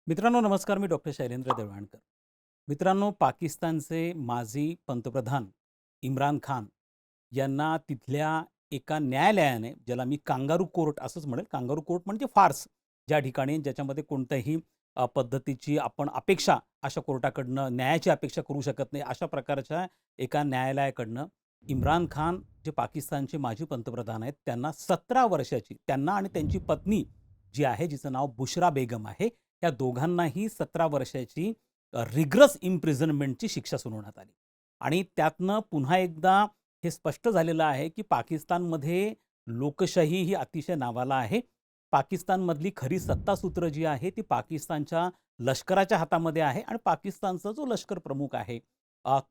मित्रांनो नमस्कार. मी डॉक्टर शैलेंद्र देवळाणकर. मित्रांनो, पाकिस्तानचे माजी पंतप्रधान इम्रान खान यांना तिथल्या एका न्यायालयाने, ज्याला मी कांगारू कोर्ट असंच म्हणेल, कांगारू कोर्ट म्हणजे फार्स, ज्या ठिकाणी ज्याच्यामध्ये कोणत्याही पद्धतीची आपण अपेक्षा अशा कोर्टाकडनं न्यायाची अपेक्षा करू शकत नाही, अशा प्रकारच्या एका न्यायालयाकडनं इम्रान खान, जे पाकिस्तानचे माजी पंतप्रधान आहेत, त्यांना 17 वर्षाची, त्यांना आणि त्यांची पत्नी जी आहे, जिचं नाव बुशरा बेगम आहे, या दोघांनाही 17 वर्षाची रिग्रस इम्प्रिझनमेंटची शिक्षा सुनावण्यात आली. आणि त्यातनं पुन्हा एकदा हे स्पष्ट झालेलं आहे, की पाकिस्तानमध्ये लोकशाही ही अतिशय नावाला आहे. पाकिस्तानमधली खरी सत्तासूत्र जी आहे ती पाकिस्तानच्या लष्कराच्या हातामध्ये आहे आणि पाकिस्तानचा जो लष्कर प्रमुख आहे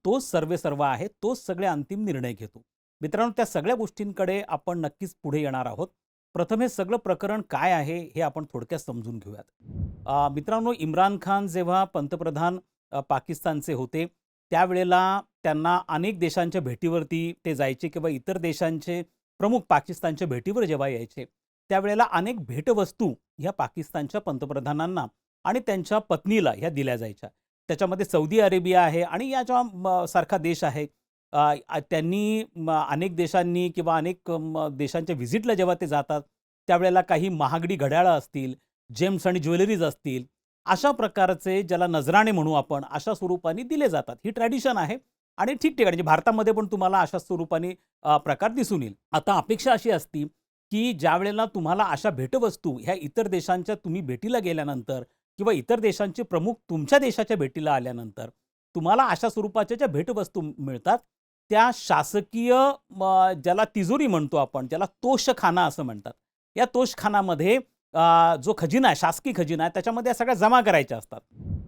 तोच सर्वेसर्वा आहे, तोच सगळे अंतिम निर्णय घेतो. मित्रांनो, त्या सगळ्या गोष्टींकडे आपण नक्कीच पुढे येणार आहोत. प्रथम हे सगळं प्रकरण काय आहे हे आपण थोडक्यात समजून घेऊयात. मित्रांनो, इम्रान खान जेव्हा पंतप्रधान पाकिस्तानचे होते, त्यावेळेला त्यांना अनेक देशांच्या भेटीवरती ते जायचे किंवा इतर देशांचे प्रमुख पाकिस्तानच्या भेटीवर जेव्हा यायचे, त्यावेळेला अनेक भेटवस्तू ह्या पाकिस्तानच्या पंतप्रधानांना आणि त्यांच्या पत्नीला ह्या दिल्या जायच्या. त्याच्यामध्ये सौदी अरेबिया आहे आणि या ज्या सारखा देश आहे. त्यांनी अनेक देशांनी किंवा अनेक देशांच्या व्हिजिटला जेव्हा ते जातात, त्यावेळेला काही महागडी घड्याळं असतील, जेम्स आणि ज्वेलरीज असतील, अशा प्रकारचे ज्याला नजराणे म्हणू आपण, अशा स्वरूपाने दिले जातात. ही ट्रॅडिशन आहे आणि ठिकठिकाणी म्हणजे भारतामध्ये पण तुम्हाला अशा स्वरूपाने प्रकार दिसून येईल. आता अपेक्षा अशी असती, की ज्यावेळेला तुम्हाला अशा भेटवस्तू ह्या इतर देशांच्या तुम्ही भेटीला गेल्यानंतर किंवा इतर देशांचे प्रमुख तुमच्या देशाच्या भेटीला आल्यानंतर तुम्हाला अशा स्वरूपाच्या ज्या भेटवस्तू मिळतात, त्या शासकीय ज्याला तिजोरी म्हणतो आपण, ज्याला तोषखाना असं म्हणतात. या तोषखानामध्ये जो खजिना आहे, शासकीय खजिना आहे, त्याच्यामध्ये या सगळ्या जमा करायच्या असतात.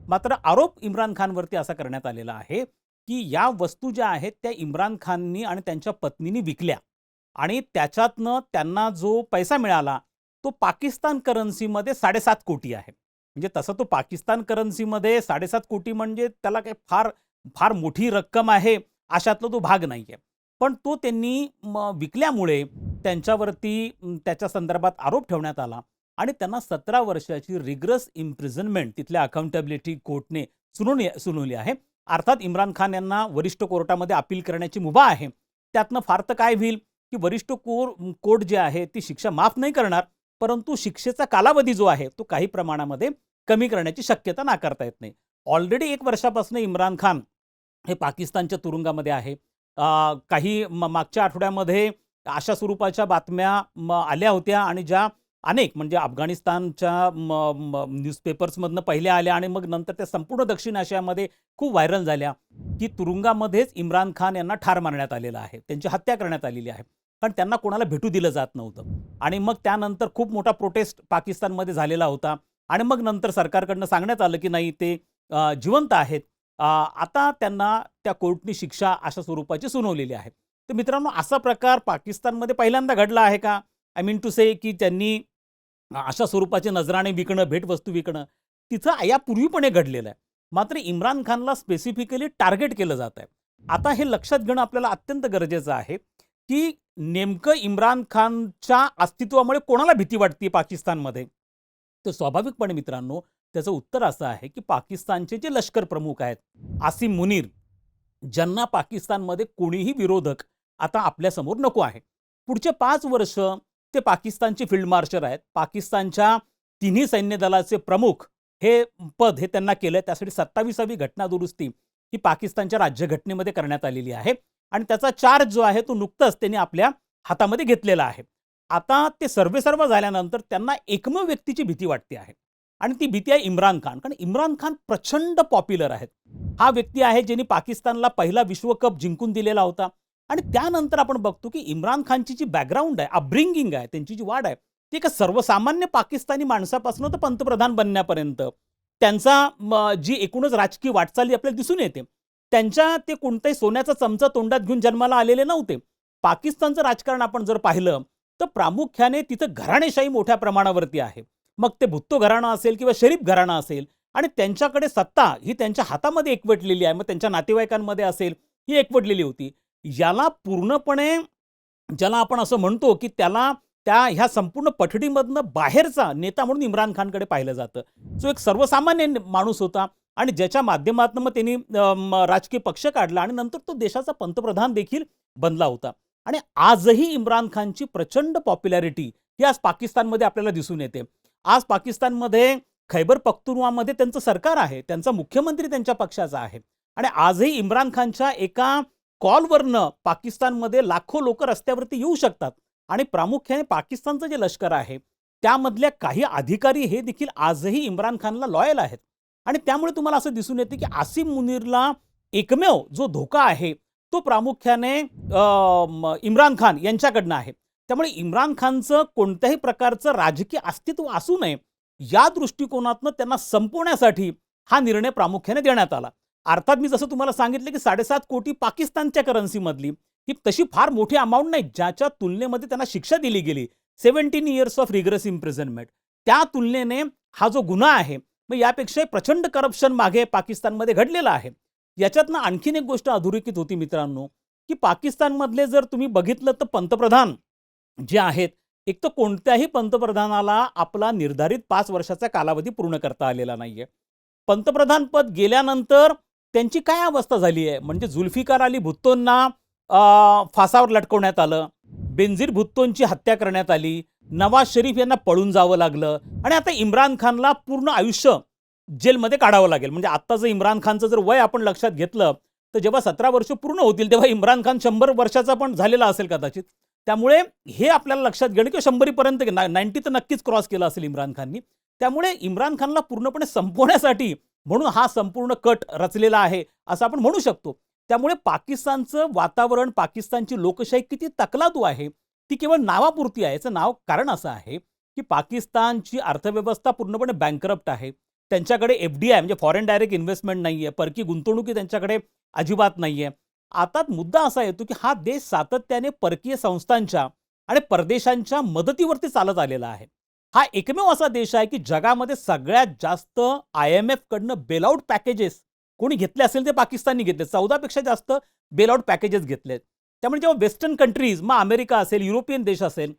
मात्र आरोप इम्रान खानवरती असा करण्यात आलेला आहे, की या वस्तू ज्या आहेत त्या इम्रान खाननी आणि त्यांच्या पत्नीनी विकल्या आणि त्याच्यातनं त्यांना जो पैसा मिळाला तो पाकिस्तान करन्सीमध्ये 7.5 कोटी आहे. म्हणजे तसं तो पाकिस्तान करन्सीमध्ये 7.5 कोटी म्हणजे त्याला काही फार फार मोठी रक्कम आहे अशातला तो भाग नाही आहे. पण तो त्यांनी विकल्यामुळे त्यांच्यावरती त्याच्या संदर्भात आरोप ठेवण्यात आला आणि त्यांना 17 वर्षाची रिग्रस इम्प्रिझनमेंट तिथल्या अकाउंटेबिलिटी कोर्टने सुनावली आहे. अर्थात इम्रान खान यांना वरिष्ठ कोर्टामध्ये अपील करण्याची मुभा आहे. त्यातनं फार तर काय होईल, की वरिष्ठ कोर्ट जे आहे ती शिक्षा माफ नाही करणार, परंतु शिक्षेचा कालावधी जो आहे तो काही प्रमाणामध्ये कमी करण्याची शक्यता नाकारता येत नाही. ऑलरेडी 1 वर्षापासून इम्रान खान हे पाकिस्तानच्या तुरुंगामध्ये आहे. काही मागच्या आठवड्यामध्ये अशा स्वरूपाच्या बातम्या आल्या होत्या आणि ज्या अनेक म्हणजे अफगाणिस्तानच्या न्यूजपेपर्समधनं पहिल्या आल्या आणि मग नंतर त्या संपूर्ण दक्षिण आशियामध्ये खूप व्हायरल झाल्या, की तुरुंगामध्येच इम्रान खान यांना ठार मारण्यात आलेलं आहे. त्यांची हत्या करण्यात आलेली आहे. कारण त्यांना कोणाला भेटू दिलं जात नव्हतं. आणि मग त्यानंतर खूप मोठा प्रोटेस्ट पाकिस्तानमध्ये झालेला होता आणि मग नंतर सरकारकडनं सांगण्यात आलं, की नाही ते जिवंत आहेत. आता त्यांना त्या कोर्टनी शिक्षा अशा स्वरूपाची सुनावलेली आहे. तर मित्रांनो, असा प्रकार पाकिस्तानमध्ये पहिल्यांदा घडला आहे का? आय मीन टू से की त्यांनी अशा स्वरूपाचे नजराणे विकणं, भेटवस्तू विकणं, तिथं यापूर्वी पण हे घडलेलं आहे. मात्र इम्रान खानला स्पेसिफिकली टार्गेट केलं जात आहे. आता हे लक्षात घेणं आपल्याला अत्यंत गरजेचं आहे, की नेमकं इम्रान खानच्या अस्तित्वामुळे कोणाला भीती वाटते पाकिस्तानमध्ये? तर स्वाभाविकपणे मित्रांनो, त्याचं उत्तर असं आहे, की पाकिस्तानचे जे लष्कर प्रमुख आहेत, आसिम मुनीर, ज्यांना पाकिस्तानमध्ये कोणीही विरोधक आता आपल्यासमोर नको आहे. पुढचे 5 वर्ष ते पाकिस्तानचे फील्ड मार्शल आहेत. पाकिस्तानच्या तिन्ही सैन्य दलाचे प्रमुख हे पद हे त्यांना केलंय. त्यासाठी 27वी घटना दुरुस्ती ही पाकिस्तानच्या राज्यघटनेमध्ये करण्यात आलेली आहे आणि त्याचा चार्ज जो आहे तो नुकताच त्यांनी आपल्या हातामध्ये घेतलेला आहे. आता ते सर्वेसर्वा झाल्यानंतर त्यांना एकमेव व्यक्तीची भीती वाटते आहे आणि ती भीती आहे इम्रान खान. कारण इम्रान खान प्रचंड पॉप्युलर आहेत. हा व्यक्ती आहे ज्यांनी पाकिस्तानला पहिला विश्वकप जिंकून दिलेला होता आणि त्यानंतर आपण बघतो, की इम्रान खानची जी बॅकग्राऊंड आहे, अपब्रिंगिंग आहे, त्यांची जी वाढ आहे, ती एका सर्वसामान्य पाकिस्तानी माणसापासून तर पंतप्रधान बनण्यापर्यंत त्यांचा जी एकूणच राजकीय वाटचाली आपल्याला दिसून येते. त्यांच्या ते कोणताही सोन्याचा चमचा तोंडात घेऊन जन्माला आलेले नव्हते. पाकिस्तानचं राजकारण आपण जर पाहिलं तर प्रामुख्याने तिथं घराणेशाही मोठ्या प्रमाणावरती आहे. मग ते भुत्तो घराणं असेल किंवा शरीफ घराणं असेल आणि त्यांच्याकडे सत्ता ही त्यांच्या हातामध्ये एकवटलेली आहे. मग त्यांच्या नातेवाईकांमध्ये असेल, ही एकवटलेली होती. याला पूर्णपणे, ज्याला आपण असं म्हणतो, की त्याला ह्या संपूर्ण पठडीमधनं बाहेरचा नेता म्हणून इम्रान खानकडे पाहिलं जातं. जो एक सर्वसामान्य माणूस होता आणि ज्याच्या माध्यमातून मग त्यांनी राजकीय पक्ष काढला आणि नंतर तो देशाचा पंतप्रधान देखील बनला होता. आणि आजही इम्रान खानची प्रचंड पॉप्युलॅरिटी ही आज पाकिस्तानमध्ये आपल्याला दिसून येते. आज पाकिस्तानमध्ये खैबर पख्तूनख्वामध्ये त्यांचं सरकार आहे, त्यांचा मुख्यमंत्री त्यांच्या पक्षाचा आहे आणि आजही इम्रान खानच्या एका कॉलवरनं पाकिस्तानमध्ये लाखो लोक रस्त्यावरती येऊ शकतात. आणि प्रामुख्याने पाकिस्तानचं जे लष्कर आहे त्यामधल्या काही अधिकारी हे देखील आजही इम्रान खानला लॉयल आहेत. आणि त्यामुळे तुम्हाला असं दिसून येते की आसिम मुनीरला एकमेव जो धोका आहे तो प्रामुख्याने इम्रान खान यांच्याकडनं आहे. त्यामुळे इम्रान खानचं कोणत्याही प्रकारचं राजकीय अस्तित्व असू नये या दृष्टिकोनातनं त्यांना संपवण्यासाठी हा निर्णय प्रामुख्याने देण्यात आला. अर्थात मी जसं तुम्हाला सांगितलं की 7.5 कोटी पाकिस्तानच्या करन्सीमधली ही तशी फार मोठी अमाऊंट नाही, ज्याच्या तुलनेमध्ये त्यांना शिक्षा दिली गेली 17 इयर्स ऑफ रिग्रेस इम्प्रिझनमेंट. त्या तुलनेने हा जो गुन्हा आहे मग यापेक्षा प्रचंड करप्शन मागे पाकिस्तानमध्ये घडलेलं आहे. याच्यातनं आणखीन एक गोष्ट अधोरेखित होती मित्रांनो, की पाकिस्तानमधले जर तुम्ही बघितलं तर पंतप्रधान जे आहेत, एक तर कोणत्याही पंतप्रधानाला आपला निर्धारित 5 वर्षाचा कालावधी पूर्ण करता आलेला नाहीये. पंतप्रधान पद गेल्यानंतर त्यांची काय अवस्था झाली आहे, म्हणजे जुल्फिकार अली भुत्तोंना फासावर लटकवण्यात आलं, बेनझीर भुत्तोंची हत्या करण्यात आली, नवाज शरीफ यांना पळून जावं लागलं आणि आता इम्रान खानला पूर्ण आयुष्य जेलमध्ये काढावं लागेल. म्हणजे आत्ताचं इम्रान खानचं जर वय आपण लक्षात घेतलं तर जेव्हा 17 वर्ष पूर्ण होतील तेव्हा इम्रान खान 100 वर्षाचा पण झालेला असेल कदाचित. त्यामुळे हे आपल्याला लक्षात घेणं किंवा 100 पर्यंत 90 तर नक्कीच क्रॉस केला असेल इम्रान खाननी. त्यामुळे इम्रान खानला पूर्णपणे संपवण्यासाठी म्हणून हा संपूर्ण कट रचलेला आहे असं आपण म्हणू शकतो. त्यामुळे पाकिस्तानचं वातावरण, पाकिस्तानची लोकशाही किती तकलादू आहे ती केवळ नावापुरती आहे. याचं नाव कारण असं आहे की पाकिस्तानची अर्थव्यवस्था पूर्णपणे बँकरप्ट आहे. त्यांच्याकडे FDI म्हणजे फॉरेन डायरेक्ट इन्व्हेस्टमेंट नाहीये, परकी गुंतवणुकी त्यांच्याकडे अजिबात नाहीये. आता मुद्दा असा येतो की हा देश सातत्याने परकीय संस्थांच्या आणि परदेशांच्या मदतीवरती चालत आलेला आहे. हा एकमेव असा देश आहे की जगामध्ये सगळ्यात जास्त IMF कडनं बेलआउट पॅकेजेस कोणी घेतले असेल ते पाकिस्ताननी घेतले. 14 पेक्षा जास्त बेलआउट पॅकेजेस घेतलेत. त्यामुळे जेव्हा वेस्टर्न कंट्रीज, मग अमेरिका असेल, युरोपियन देश असेल,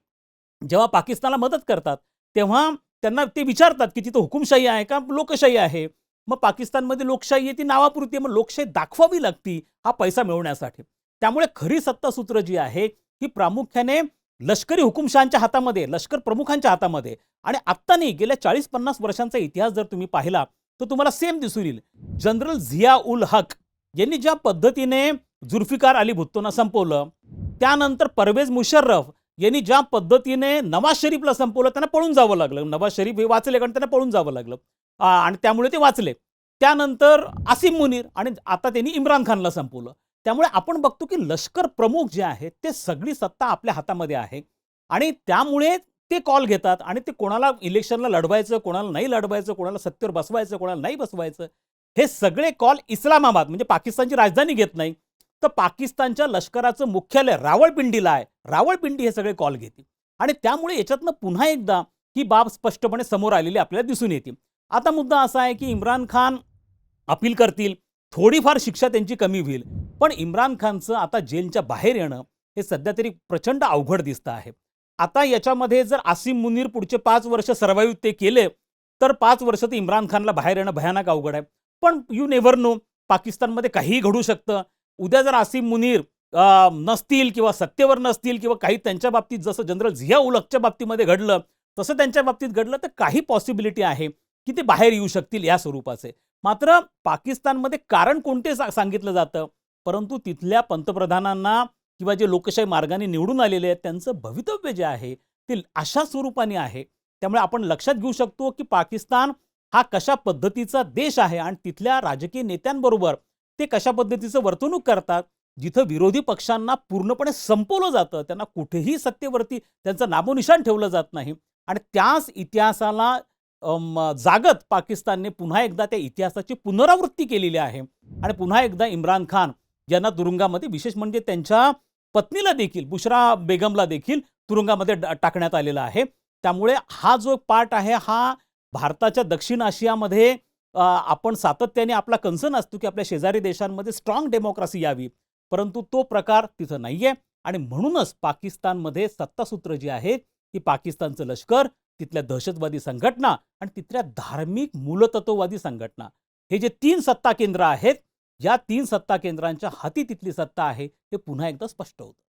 जेव्हा पाकिस्तानला मदत करतात तेव्हा त्यांना ते विचारतात की तिथं हुकुमशाही आहे का लोकशाही आहे. मग पाकिस्तानमध्ये लोकशाही आहे ती नावापुरती आहे, मग लोकशाही दाखवावी लागती हा पैसा मिळवण्यासाठी. त्यामुळे खरी सत्तासूत्र जी आहे ही प्रामुख्याने लष्करी हुकुमशहांच्या हातामध्ये, लष्कर प्रमुखांच्या हातामध्ये. आणि आत्ता नाही, गेल्या 40-50 वर्षांचा इतिहास जर तुम्ही पाहिला तर तुम्हाला सेम दिसून येईल. जनरल झिया उल हक यांनी ज्या पद्धतीने जुल्फिकार अली भुत्तोंना संपवलं, त्यानंतर परवेज मुशर्रफ यांनी ज्या पद्धतीने नवाज शरीफला संपवलं, त्यांना पळून जावं लागलं. नवाज शरीफ हे वाचले कारण त्यांना पळून जावं लागलं आणि त्यामुळे ते वाचले. त्यानंतर आसिम मुनीर आणि आता त्यांनी इम्रान खानला संपवलं. त्यामुळे आपण बघतो की लष्कर प्रमुख जे आहेत ते सगळी सत्ता आपल्या हातामध्ये आहे आणि त्यामुळे ते कॉल घेतात आणि ते कोणाला इलेक्शनला लढवायचं, कोणाला नाही लढवायचं, कोणाला सत्तेवर बसवायचं, कोणाला नाही बसवायचं, हे सगळे कॉल इस्लामाबाद म्हणजे पाकिस्तानची राजधानी घेत नाही, तर पाकिस्तानच्या लष्कराचं मुख्यालय रावळपिंडीला आहे. रावळपिंडी हे सगळे कॉल घेते आणि त्यामुळे याच्यातनं पुन्हा एकदा ही बाब स्पष्टपणे समोर आलेली आपल्याला दिसून येते. आता मुद्दा असा आहे की इम्रान खान अपील करतील, थोडीफार शिक्षा त्यांची कमी होईल, पण इम्रान खानचं आता जेलच्या बाहेर येणं हे सध्या तरी प्रचंड अवघड दिसतं आहे. आता याच्यामध्ये जर आसिम मुनीर पुढचे 5 वर्ष सर्व्हाइव्ह ते केले तर 5 वर्ष तर इम्रान खानला बाहेर येणं भयानक अवघड आहे. पण यू नेव्हर नो, पाकिस्तानमध्ये काहीही घडू शकतं. उद्या जर आसिम मुनीर नसतील किंवा सत्तेवर नसतील किंवा काही त्यांच्या बाबतीत जसं जनरल झिया उल हकच्या बाबतीमध्ये घडलं तसं त्यांच्या बाबतीत घडलं तर काही पॉसिबिलिटी आहे की ते बाहेर येऊ शकतील या स्वरूपाचे. मात्र पाकिस्तानमध्ये कारण कोणते सांगितलं जातं, परंतु तिथल्या पंतप्रधानांना किंवा जे लोकशाही मार्गाने निवडून आलेले आहेत त्यांचं भवितव्य जे आहे ते अशा स्वरूपाने आहे. त्यामुळे आपण लक्षात घेऊ शकतो की पाकिस्तान हा कशा पद्धतीचा देश आहे आणि तिथल्या राजकीय नेत्यांबरोबर ते कशा पद्धतीचं वर्तणूक करतात. जिथं विरोधी पक्षांना पूर्णपणे संपवलं जातं, त्यांना कुठेही सत्तेवरती त्यांचं नामोनिशाण ठेवलं जात नाही आणि त्याच इतिहासाला जागत पाकिस्तानने पुन्हा एकदा त्या इतिहासाची पुनरावृत्ती केलेली आहे आणि पुन्हा एकदा इम्रान खान यांना तुरुंगामध्ये, विशेष म्हणजे त्यांच्या पत्नीला देखील, बुशरा बेगमला देखील तुरुंगामध्ये टाकण्यात आलेला आहे. त्यामुळे हा जो पार्ट आहे हा भारताच्या दक्षिण आशियामध्ये आपण सातत्याने आपला कन्सर्न असतो की आपल्या शेजारी देशांमध्ये स्ट्रॉंग डेमोक्रेसी यावी, परंतु तो प्रकार तिथं नाहीये आणि म्हणूनच पाकिस्तानमध्ये सत्तासूत्र जी आहे की पाकिस्तानचं लष्कर, तिथल्या दहशतवादी संघटना आणि तिथल्या धार्मिक मूलतत्ववादी संघटना, हे जे 3 सत्ता केंद्र आहेत, या 3 सत्ता केंद्रांच्या हाती तिथली सत्ता आहे, हे पुन्हा एकदा स्पष्ट होतं.